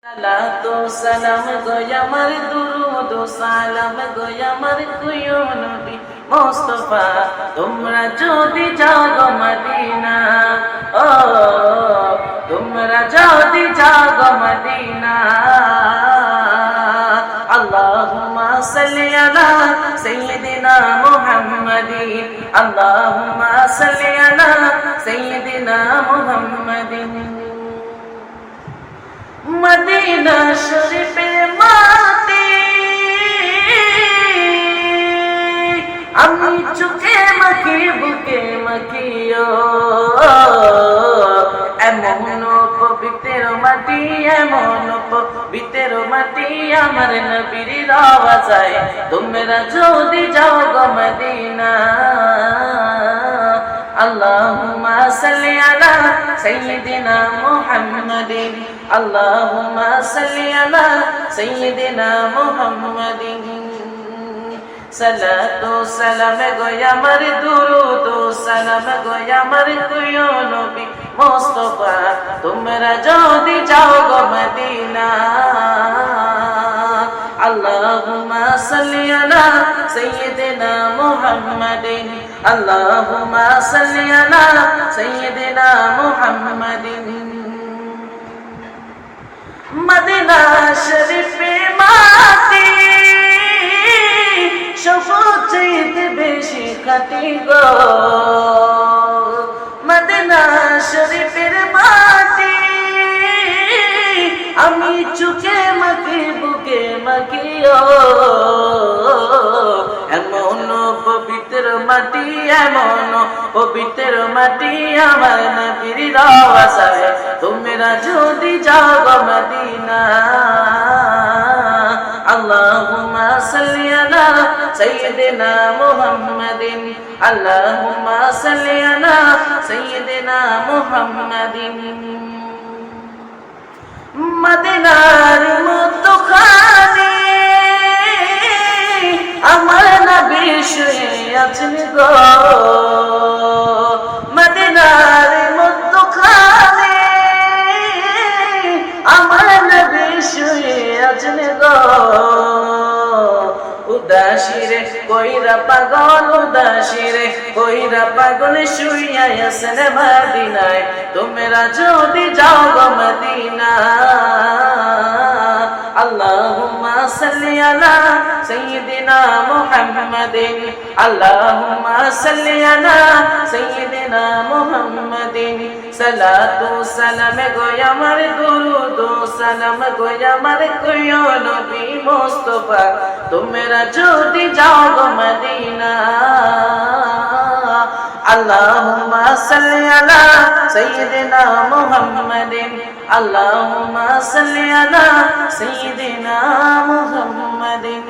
সালাতু সালাম গো আমার দুরুদ সালাম গো আমার কুয়ো নবী মুস্তাফা তোমরা যদি যাও গো মদিনা ও তোমরা যদি যাও গো মদিনা আল্লাহুম্মা সাল্লি আলা সাইয়্যিদিনা মুহাম্মাদিন আল্লাহুম্মা সাল্লি আলা সাইয়্যিদিনা মুহাম্মাদিন মদিনা শরীফের মাটি আমি চোখে মাখি বুকে মাখিও এমন পবিত্র মাটি এমন পবিত্র মাটি আমার নবীর রওজায় তোমরা যদি যাও গো মদিনা আল্লাহুম্মা সাল্লি আলা সাইয়্যিদিনা মুহাম্মাদিন আল্লাহুম্মা সাল্লি আলা সাইয়্যিদিনা মুহাম্মাদিন সালাতু সালাম গো আমার দুরুদ সালাম গো আমার কুয়ো নবী মুস্তাফা তোমরা যদি যাও গো মদিনা আল্লাহুম্মা সাল্লি আলা সাইয়্যিদিনা মুহাম্মাদিন আল্লাহুম্মা সাল্লি আলা সাইয়্যিদিনা মুহাম্মাদিন মদিনা শরীফে মাটি সবচেয়ে বেশি খাঁটি গো মদিনা শরীফের মাটি আমি চোখে মাখি বুকে মাখিও এমন পবিত্র মাটি এমন পবিত্র মাটি আমার নবীর রওজায় তোমরা যদি যাও গো মদিনা আল্লাহুম্মা সাল্লি আলা সাইয়্যিদিনা মুহাম্মাদিন আল্লাহুম্মা সাল্লি আলা সাইয়্যিদিনা মুহাম্মাদিন মদিনার মতো খানি আমার নবী শুয়ে আছেন গো মদিনার মতো খানি আমার নবী শুয়ে আছেন গো উদাসীরে কইরা পাগল উদাসীরে কইরা পাগল শুইয়া আছেন মদিনায় তোমরা যদি যাও গো মদিনা আল্লাহুম্মা সাল্লি আলা সাইয়্যিদিনা মুহাম্মাদিন আল্লাহুম্মা সাল্লি আলা সাইয়্যিদিনা মুহাম্মাদিন সালাতু সালাম গো আমার দুরুদ সালাম গো আমার কুয়ো নবী মুস্তাফা তোমরা যদি যাও গো মদিনা আল্লাহুম্মা সাল্লি আলা সাইয়্যিদিনা মুহাম্মাদিন আল্লাহুম্মা সাল্লি আলা সাইয়্যিদিনা মুহাম্মাদিন